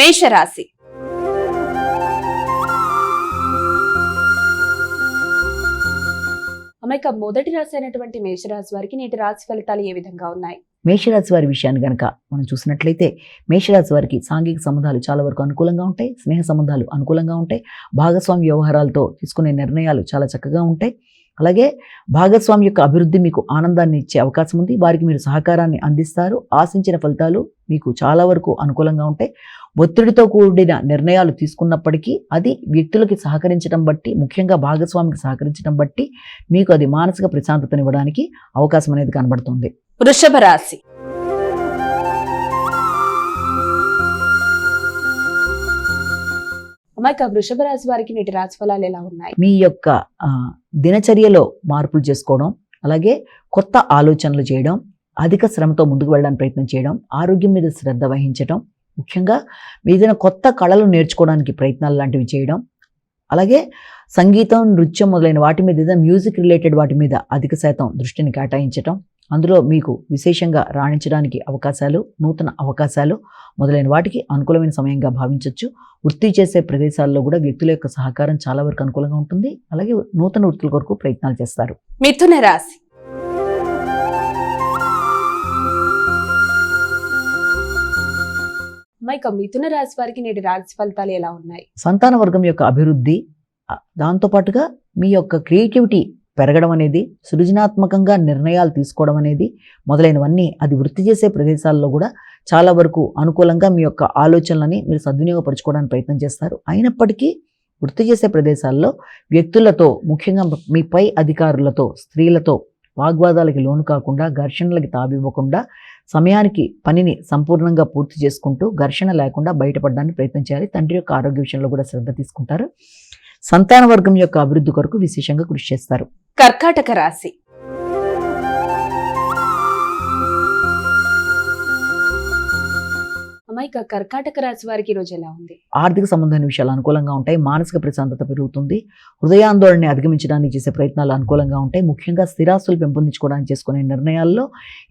మేషరాశి. అమ్మాయిక మొదటి రాశి అయినటువంటి మేషరాశి వారికి నేటి రాశి ఫలితాలు ఏ విధంగా ఉన్నాయి? మేషరాశి వారి విషయాన్ని గనక మనం చూసినట్లయితే మేషరాశి వారికి సాంఘిక సంబంధాలు చాలా వరకు అనుకూలంగా ఉంటాయి, స్నేహ సంబంధాలు అనుకూలంగా ఉంటాయి, భాగస్వామి వ్యవహారాలతో తీసుకునే నిర్ణయాలు చాలా చక్కగా ఉంటాయి. అలాగే భాగస్వామి యొక్క అభివృద్ధి మీకు ఆనందాన్ని ఇచ్చే అవకాశం ఉంది. వారికి మీరు సహకారాన్ని అందిస్తారు. ఆశించిన ఫలితాలు మీకు చాలా వరకు అనుకూలంగా ఉంటాయి. ఒత్తిడితో కూడిన నిర్ణయాలు తీసుకున్నప్పటికీ అది వ్యక్తులకి సహకరించడం బట్టి, ముఖ్యంగా భాగస్వామికి సహకరించడం బట్టి మీకు అది మానసిక ప్రశాంతతనివ్వడానికి అవకాశం అనేది కనబడుతుంది. వృషభ రాశి. అమ్మాయిక వృషభ రాశి వారికి నేటి రాశి ఫలాలు ఎలా ఉన్నాయి? మీ యొక్క దినచర్యలో మార్పులు చేసుకోవడం, అలాగే కొత్త ఆలోచనలు చేయడం, అధిక శ్రమతో ముందుకు వెళ్ళడానికి ప్రయత్నం చేయడం, ఆరోగ్యం మీద శ్రద్ధ వహించడం, ముఖ్యంగా ఏదైనా కొత్త కళలు నేర్చుకోవడానికి ప్రయత్నాలు లాంటివి చేయడం, అలాగే సంగీతం, నృత్యం మొదలైన వాటి మీద, ఏదైనా మ్యూజిక్ రిలేటెడ్ వాటి మీద అధిక శాతం దృష్టిని కేటాయించడం, అందులో మీకు విశేషంగా రాణించడానికి అవకాశాలు, నూతన అవకాశాలు మొదలైన వాటికి అనుకూలమైన సమయంగా భావించవచ్చు. వృత్తి చేసే ప్రదేశాల్లో కూడా వ్యక్తుల యొక్క సహకారం చాలా వరకు అనుకూలంగా ఉంటుంది. అలాగే నూతన వృత్తుల కొరకు ప్రయత్నాలు చేస్తారు. మిథున రాశి. అమ్మాయిక మిథున రాశి వారికి నేటి రాశి ఫలితాలు ఎలా ఉన్నాయి? సంతాన వర్గం యొక్క అభివృద్ధి, దాంతోపాటుగా మీ యొక్క క్రియేటివిటీ పెరగడం అనేది, సృజనాత్మకంగా నిర్ణయాలు తీసుకోవడం అనేది మొదలైనవన్నీ అది వృత్తి చేసే ప్రదేశాల్లో కూడా చాలా వరకు అనుకూలంగా మీ యొక్క ఆలోచనలని మీరు సద్వినియోగపరచుకోవడానికి ప్రయత్నం చేస్తారు. అయినప్పటికీ వృత్తి చేసే ప్రదేశాల్లో వ్యక్తులతో, ముఖ్యంగా మీ పై అధికారులతో, స్త్రీలతో వాగ్వాదాలకి లోను కాకుండా, ఘర్షణలకి తావివ్వకుండా సమయానికి పనిని సంపూర్ణంగా పూర్తి చేసుకుంటూ ఘర్షణ లేకుండా బయటపడడానికి ప్రయత్నం చేయాలి. తండ్రి యొక్క ఆరోగ్య విషయంలో కూడా శ్రద్ధ తీసుకుంటారు. సంతాన వర్గం యొక్క అభివృద్ధి కొరకు విశేషంగా కృషి చేస్తారు. కర్కాటక రాశి. అమ్మాయిక కర్కాటక రాశి వారికి ఈ రోజు ఎలా ఉంది? ఆర్థిక సంబంధమైన విషయాలు అనుకూలంగా ఉంటాయి. మానసిక ప్రశాంతత పెరుగుతుంది. హృదయాందోళనని అధిగమించడానికి చేసే ప్రయత్నాలు అనుకూలంగా ఉంటాయి. ముఖ్యంగా స్థిరాస్తులు పెంపొందించుకోవడానికి చేసుకునే నిర్ణయాల్లో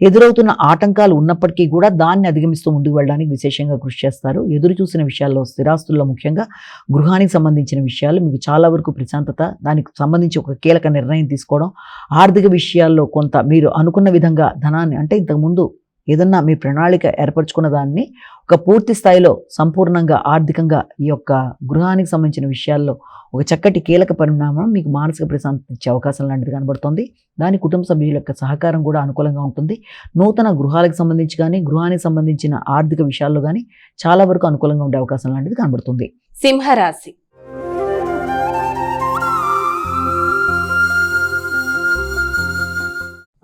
ఎదురవుతున్న ఆటంకాలు ఉన్నప్పటికీ కూడా దాన్ని అధిగమిస్తూ ముందుకు వెళ్ళడానికి విశేషంగా కృషి చేస్తారు. ఎదురు చూసిన విషయాల్లో, స్థిరాస్తుల్లో ముఖ్యంగా గృహానికి సంబంధించిన విషయాలు మీకు చాలా వరకు ప్రశాంతత, దానికి సంబంధించి ఒక కీలక నిర్ణయం తీసుకోవడం, ఆర్థిక విషయాల్లో కొంత మీరు అనుకున్న విధంగా ధనాన్ని, అంటే ఇంతకుముందు ఏదన్నా మీ ప్రణాళిక ఏర్పరచుకున్న దాన్ని ఒక పూర్తి స్థాయిలో సంపూర్ణంగా ఆర్థికంగా ఈ యొక్క గృహానికి సంబంధించిన విషయాల్లో ఒక చక్కటి కీలక పరిణామం మీకు మానసిక ప్రశాంతత ఇచ్చే అవకాశం లాంటిది కనబడుతుంది. దాని కుటుంబ సభ్యుల యొక్క సహకారం కూడా అనుకూలంగా ఉంటుంది. నూతన గృహాలకు సంబంధించి కానీ, గృహానికి సంబంధించిన ఆర్థిక విషయాల్లో కానీ చాలా వరకు అనుకూలంగా ఉండే అవకాశం లాంటిది కనబడుతుంది. సింహరాశి.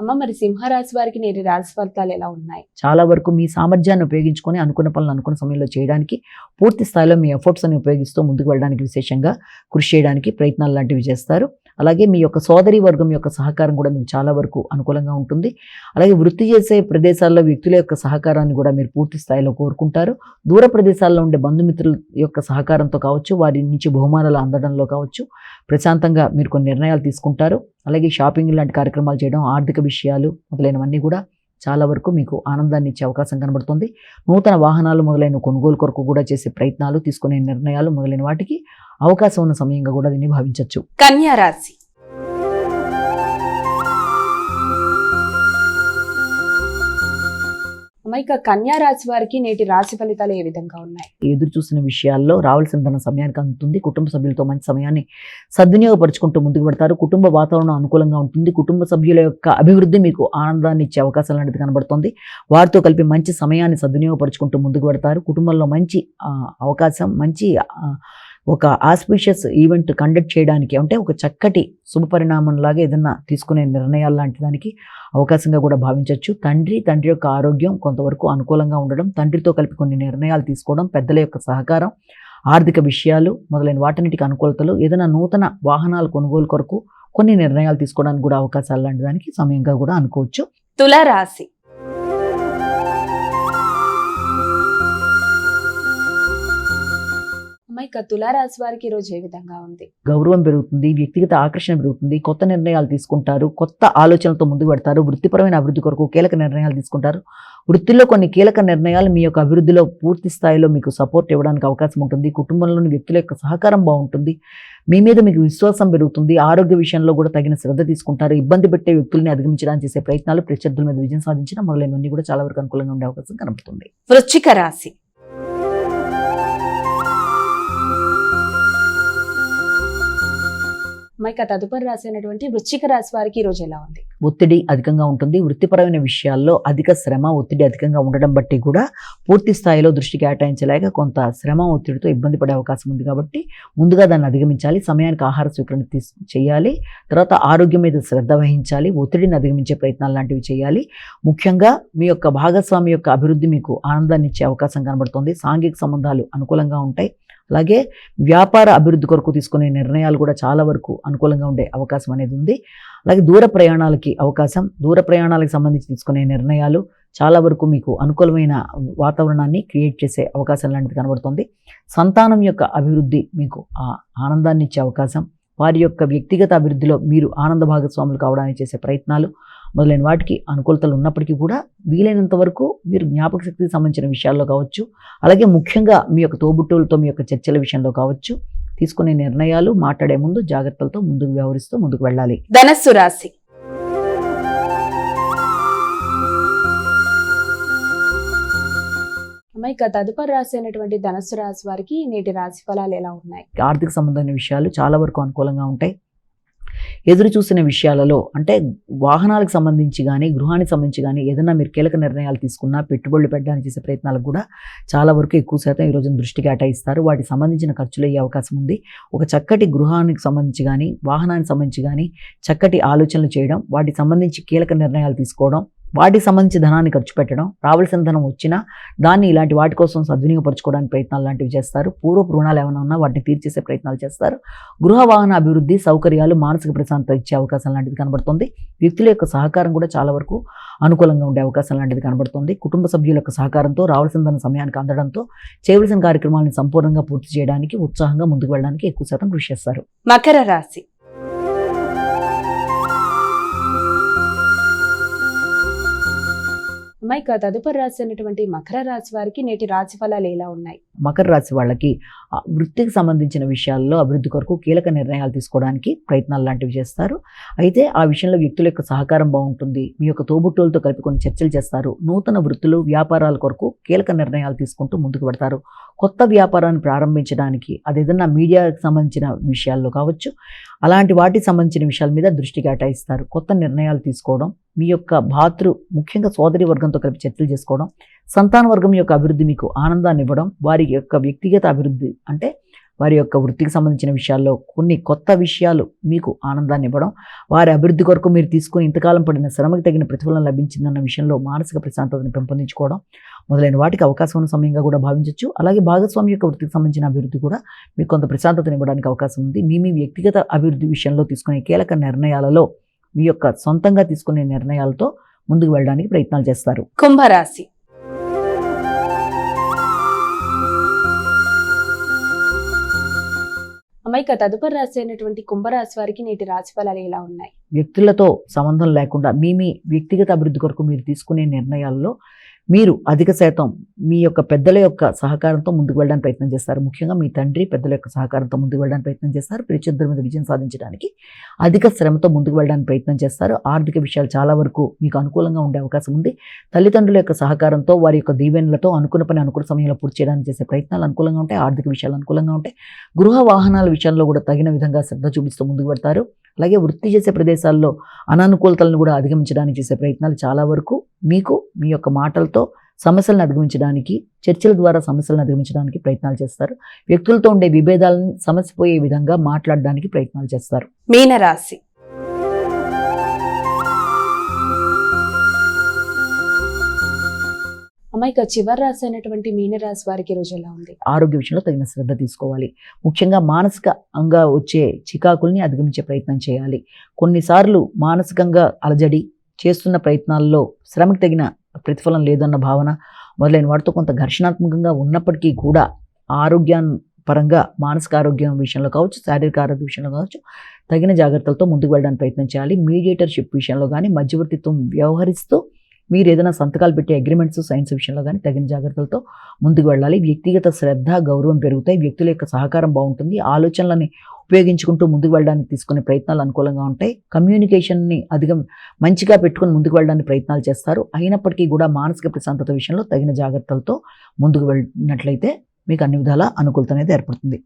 అమ్మ మరి సింహరాశి వారికి నేటి రాశి ఫలితాలు ఎలా ఉన్నాయి? చాలా వరకు మీ సామర్థ్యాన్ని ఉపయోగించుకొని అనుకున్న పనులు అనుకున్న సమయంలో చేయడానికి, పూర్తి స్థాయిలో మీ ఎఫర్ట్స్ అని ఉపయోగిస్తూ ముందుకు వెళ్ళడానికి విశేషంగా కృషి చేయడానికి ప్రయత్నాలు లాంటివి చేస్తారు. అలాగే మీ యొక్క సోదరి వర్గం యొక్క సహకారం కూడా మీకు చాలా వరకు అనుకూలంగా ఉంటుంది. అలాగే వృత్తి చేసే ప్రదేశాల్లో వ్యక్తుల యొక్క సహకారాన్ని కూడా మీరు పూర్తి స్థాయిలో కోరుకుంటారు. దూర ప్రదేశాల్లో ఉండే బంధుమిత్రుల యొక్క సహకారంతో కావచ్చు, వారి నుంచి బహుమానాలు అందడంలో కావచ్చు, ప్రశాంతంగా మీరు కొన్ని నిర్ణయాలు తీసుకుంటారు. అలాగే షాపింగ్ లాంటి కార్యక్రమాలు చేయడం, ఆర్థిక విషయాలు మొదలైనవన్నీ కూడా చాలా వరకు మీకు ఆనందాన్ని ఇచ్చే అవకాశం కనబడుతుంది. నూతన వాహనాలు మొదలైన కొనుగోలు కొరకు కూడా చేసే ప్రయత్నాలు, తీసుకునే నిర్ణయాలు మొదలైన వాటికి అవకాశం ఉన్న సమయంగా కూడా దీన్ని భావించవచ్చు. కన్యా రాశి. అమ్మాయిక కన్యా రాశి వారికి నేటి రాశి ఫలితాలు ఏ విధంగా ఉన్నాయి? ఎదురు చూసిన విషయాల్లో రావాల్సిన ధన సమయానికి అందుతుంది. కుటుంబ సభ్యులతో మంచి సమయాన్ని సద్వినియోగపరుచుకుంటూ ముందుకు పెడతారు. కుటుంబ వాతావరణం అనుకూలంగా ఉంటుంది. కుటుంబ సభ్యుల యొక్క అభివృద్ధి మీకు ఆనందాన్ని ఇచ్చే అవకాశం లాంటిది కనబడుతుంది. వారితో కలిపి మంచి సమయాన్ని సద్వినియోగపరుచుకుంటూ ముందుకు పెడతారు. కుటుంబంలో మంచి అవకాశం, మంచి ఒక ఆస్పిషియస్ ఈవెంట్ కండక్ట్ చేయడానికి, అంటే ఒక చక్కటి శుభ పరిణామంలాగా ఏదన్నా తీసుకునే నిర్ణయాలు లాంటి దానికి అవకాశంగా కూడా భావించవచ్చు. తండ్రి యొక్క ఆరోగ్యం కొంతవరకు అనుకూలంగా ఉండడం, తండ్రితో కలిపి కొన్ని నిర్ణయాలు తీసుకోవడం, పెద్దల యొక్క సహకారం, ఆర్థిక విషయాలు మొదలైన వాటన్నిటికి అనుకూలతలు, ఏదైనా నూతన వాహనాల కొనుగోలు కొరకు కొన్ని నిర్ణయాలు తీసుకోవడానికి కూడా అవకాశాలు లాంటి దానికి సమయంగా కూడా అనుకోవచ్చు. తులారాశి. అమ్మాయిక ఇక తులారాశి వారికి ఈ రోజు ఏ విధంగా ఉంది? గౌరవం పెరుగుతుంది, వ్యక్తిగత ఆకర్షణ పెరుగుతుంది, కొత్త నిర్ణయాలు తీసుకుంటారు, కొత్త ఆలోచనలతో ముందుకు పెడతారు, వృత్తిపరమైన అభివృద్ధి కొరకు కీలక నిర్ణయాలు తీసుకుంటారు. వృత్తిలో కొన్ని కీలక నిర్ణయాలు మీ యొక్క అభివృద్ధిలో పూర్తి స్థాయిలో మీకు సపోర్ట్ ఇవ్వడానికి అవకాశం ఉంటుంది. కుటుంబంలోని వ్యక్తుల యొక్క సహకారం బాగుంటుంది, మీ మీద మీకు విశ్వాసం పెరుగుతుంది. ఆరోగ్య విషయంలో కూడా తగిన శ్రద్ధ తీసుకుంటారు. ఇబ్బంది పెట్టే వ్యక్తుల్ని అధిగమించడానికి చేసే ప్రయత్నాలు, ప్రత్యర్థుల మీద విజయం సాధించడం మొదలైనవన్నీ కూడా చాలా వరకు అనుకూలంగా ఉండే అవకాశం కనబడుతుంది. వృశ్చిక రాశి. ఇక తదుపరి రాశి అయినటువంటి వృశ్చిక రాశి వారికి ఈ రోజు ఎలా ఉంది? ఒత్తిడి అధికంగా ఉంటుంది. వృత్తిపరమైన విషయాల్లో అధిక శ్రమ, ఒత్తిడి అధికంగా ఉండడం బట్టి కూడా పూర్తి స్థాయిలో దృష్టి కేటాయించలేక కొంత శ్రమ, ఒత్తిడితో ఇబ్బంది పడే అవకాశం ఉంది. కాబట్టి ముందుగా దాన్ని అధిగమించాలి. సమయానికి ఆహార స్వీకరణ చేయాలి. తర్వాత ఆరోగ్యం మీద శ్రద్ధ వహించాలి. ఒత్తిడిని అధిగమించే ప్రయత్నాలు లాంటివి చేయాలి. ముఖ్యంగా మీ యొక్క భాగస్వామి యొక్క అభివృద్ధి మీకు ఆనందాన్ని ఇచ్చే అవకాశం కనబడుతుంది. సాంఘిక సంబంధాలు అనుకూలంగా ఉంటాయి. అలాగే వ్యాపార అభివృద్ధి కొరకు తీసుకునే నిర్ణయాలు కూడా చాలా వరకు అనుకూలంగా ఉండే అవకాశం అనేది ఉంది. అలాగే దూర ప్రయాణాలకి అవకాశం, దూర ప్రయాణాలకు సంబంధించి తీసుకునే నిర్ణయాలు చాలా వరకు మీకు అనుకూలమైన వాతావరణాన్ని క్రియేట్ చేసే అవకాశం లాంటిది కనబడుతుంది. సంతానం యొక్క అభివృద్ధి మీకు ఆనందాన్ని ఇచ్చే అవకాశం, వారి యొక్క వ్యక్తిగత అభివృద్ధిలో మీరు ఆనంద భాగస్వాములు కావడానికి చేసే ప్రయత్నాలు మొదలైన వాటికి అనుకూలతలు ఉన్నప్పటికీ కూడా వీలైనంత వరకు మీరు జ్ఞాపక శక్తికి సంబంధించిన విషయాల్లో కావచ్చు, అలాగే ముఖ్యంగా మీ యొక్క తోబుట్టువులతో మీ యొక్క చర్చల విషయంలో కావచ్చు, తీసుకునే నిర్ణయాలు మాట్లాడే ముందు జాగ్రత్తలతో ముందుకు వ్యవహరిస్తూ ముందుకు వెళ్ళాలి. ధనస్సు రాశి. ఇక తదుపరి రాశి అయినటువంటి ధనస్సు రాశి వారికి నేటి రాశి ఫలాలు ఎలా ఉన్నాయి? ఆర్థిక సంబంధమైన విషయాలు చాలా వరకు అనుకూలంగా ఉంటాయి. ఎదురు చూసిన విషయాలలో అంటే వాహనాలకు సంబంధించి కానీ, గృహానికి సంబంధించి కానీ ఏదైనా మీరు కీలక నిర్ణయాలు తీసుకున్నా, పెట్టుబడులు పెట్టడానికి చేసే ప్రయత్నాలకు కూడా చాలా వరకు ఎక్కువ శాతం ఈ రోజున దృష్టి కేటాయిస్తారు. వాటికి సంబంధించిన ఖర్చులు అయ్యే అవకాశం ఉంది. ఒక చక్కటి గృహానికి సంబంధించి కానీ, వాహనానికి సంబంధించి కానీ చక్కటి ఆలోచనలు చేయడం, వాటికి సంబంధించి కీలక నిర్ణయాలు తీసుకోవడం, వాటికి సంబంధించి ధనాన్ని ఖర్చు పెట్టడం, రావాల్సిన ధనం వచ్చినా దాన్ని ఇలాంటి వాటి కోసం సద్వినియోగపరచుకోవడానికి ప్రయత్నాలు లాంటివి చేస్తారు. పూర్వపు రుణాలు ఏమైనా ఉన్నా వాటిని తీర్చేసే ప్రయత్నాలు చేస్తారు. గృహ వాహన అభివృద్ధి, సౌకర్యాలు, మానసిక ప్రశాంతత ఇచ్చే అవకాశం లాంటిది కనబడుతుంది. వ్యక్తుల యొక్క సహకారం కూడా చాలా వరకు అనుకూలంగా ఉండే అవకాశం లాంటిది కనబడుతుంది. కుటుంబ సభ్యుల యొక్క సహకారంతో రావాల్సిన ధన సమయానికి అందడంతో చేయవలసిన కార్యక్రమాలను సంపూర్ణంగా పూర్తి చేయడానికి, ఉత్సాహంగా ముందుకు వెళ్ళడానికి ఎక్కువ శాతం కృషి చేస్తారు. మకర రాశి. ఇక తదుపరి రాశి అయినటువంటి మకర రాశి వారికి నేటి రాశి ఫలాలు ఎలా ఉన్నాయి? మకర రాశి వాళ్ళకి వృత్తికి సంబంధించిన విషయాల్లో అభివృద్ధి కొరకు కీలక నిర్ణయాలు తీసుకోవడానికి ప్రయత్నాలు లాంటివి చేస్తారు. అయితే ఆ విషయంలో వ్యక్తుల యొక్క సహకారం బాగుంటుంది. మీ యొక్క తోబుట్టువులతో కలిపి కొన్ని చర్చలు చేస్తారు. నూతన వృత్తులు, వ్యాపారాల కొరకు కీలక నిర్ణయాలు తీసుకుంటూ ముందుకు పెడతారు. కొత్త వ్యాపారాన్ని ప్రారంభించడానికి, అదేదన్నా మీడియాకి సంబంధించిన విషయాల్లో కావచ్చు, అలాంటి వాటికి సంబంధించిన విషయాల మీద దృష్టి కేటాయిస్తారు. కొత్త నిర్ణయాలు తీసుకోవడం, మీ యొక్క ముఖ్యంగా సోదరి వర్గంతో కలిపి చర్చలు చేసుకోవడం, సంతాన వర్గం యొక్క అభివృద్ధి మీకు ఆనందాన్ని ఇవ్వడం, వారి యొక్క వ్యక్తిగత అభివృద్ధి అంటే వారి యొక్క వృత్తికి సంబంధించిన విషయాల్లో కొన్ని కొత్త విషయాలు మీకు ఆనందాన్ని ఇవ్వడం, వారి అభివృద్ధి కొరకు మీరు తీసుకుని ఇంతకాలం పడిన శ్రమకు తగిన ప్రతిఫలం లభించిందన్న విషయంలో మానసిక ప్రశాంతతను పెంపొందించుకోవడం మొదలైన వాటికి అవకాశం ఉన్న సమయంగా కూడా భావించవచ్చు. అలాగే భాగస్వామి యొక్క వృత్తికి సంబంధించిన అభివృద్ధి కూడా మీకు కొంత ప్రశాంతతను ఇవ్వడానికి అవకాశం ఉంది. మీ వ్యక్తిగత అభివృద్ధి విషయంలో తీసుకునే కీలక నిర్ణయాలలో మీ యొక్క సొంతంగా తీసుకునే నిర్ణయాలతో ముందుకు వెళ్ళడానికి ప్రయత్నాలు చేస్తారు. కుంభరాశి. ఇక తదుపరి రాశి అయినటువంటి కుంభరాశి వారికి నేటి రాశి ఫలాలు ఎలా ఉన్నాయి? వ్యక్తులతో సంబంధం లేకుండా మీ వ్యక్తిగత అభివృద్ధి కొరకు మీరు తీసుకునే నిర్ణయాల్లో మీరు అధిక శాతం మీ యొక్క పెద్దల యొక్క సహకారంతో ముందుకు వెళ్ళడానికి ప్రయత్నం చేస్తారు. ముఖ్యంగా మీ తండ్రి, పెద్దల యొక్క సహకారంతో ముందుకు వెళ్ళడానికి ప్రయత్నం చేస్తారు. ప్రత్యర్థుల మీద విజయం సాధించడానికి అధిక శ్రమతో ముందుకు వెళ్ళడానికి ప్రయత్నం చేస్తారు. ఆర్థిక విషయాలు చాలా వరకు మీకు అనుకూలంగా ఉండే అవకాశం ఉంది. తల్లిదండ్రుల యొక్క సహకారంతో, వారి యొక్క దీవెనలతో అనుకున్న పని అనుకూల సమయంలో పూర్తి చేయడానికి చేసే ప్రయత్నాలు అనుకూలంగా ఉంటాయి. ఆర్థిక విషయాలు అనుకూలంగా ఉంటాయి. గృహ వాహనాల విషయంలో కూడా తగిన విధంగా శ్రద్ధ చూపిస్తూ ముందుకు పెడతారు. అలాగే వృత్తి చేసే ప్రదేశాల్లో అనానుకూలతలను కూడా అధిగమించడానికి చేసే ప్రయత్నాలు చాలా వరకు మీకు మీ యొక్క మాటలతో సమస్యలను అధిగమించడానికి, చర్చల ద్వారా సమస్యలను అధిగమించడానికి ప్రయత్నాలు చేస్తారు. వ్యక్తులతో ఉండే విభేదాలను సమసిపోయే విధంగా మాట్లాడడానికి ప్రయత్నాలు చేస్తారు. మీనరాశి. ఇక చివరి రాశి అయినటువంటి మీనరాశి వారికి రోజు ఎలా ఉంది? ఆరోగ్య విషయంలో తగిన శ్రద్ధ తీసుకోవాలి. ముఖ్యంగా మానసికంగా వచ్చే చికాకుల్ని అధిగమించే ప్రయత్నం చేయాలి. కొన్నిసార్లు మానసికంగా అలజడి, చేస్తున్న ప్రయత్నాల్లో శ్రమకు తగిన ప్రతిఫలం లేదన్న భావన మొదలైన వాటితో కొంత ఘర్షణాత్మకంగా ఉన్నప్పటికీ కూడా ఆరోగ్యం పరంగా మానసిక ఆరోగ్యం విషయంలో కావచ్చు, శారీరక ఆరోగ్య విషయంలో కావచ్చు తగిన జాగ్రత్తలతో ముందుకు వెళ్ళడానికి ప్రయత్నం చేయాలి. మీడియేటర్షిప్ విషయంలో కానీ, మధ్యవర్తిత్వం వ్యవహరిస్తూ మీరు ఏదైనా సంతకాలు పెట్టే అగ్రిమెంట్స్, సైన్స్ విషయంలో కానీ తగిన జాగ్రత్తలతో ముందుకు వెళ్ళాలి. వ్యక్తిగత శ్రద్ధ, గౌరవం పెరుగుతాయి. వ్యక్తుల యొక్క సహకారం బాగుంటుంది. ఆలోచనలని ఉపయోగించుకుంటూ ముందుకు వెళ్ళడానికి తీసుకునే ప్రయత్నాలు అనుకూలంగా ఉంటాయి. కమ్యూనికేషన్ని మంచిగా పెట్టుకుని ముందుకు వెళ్ళడానికి ప్రయత్నాలు చేస్తారు. అయినప్పటికీ కూడా మానసిక ప్రశాంతత విషయంలో తగిన జాగ్రత్తలతో ముందుకు వెళ్ళినట్లయితే మీకు అన్ని విధాలా అనుకూలత అనేది ఏర్పడుతుంది.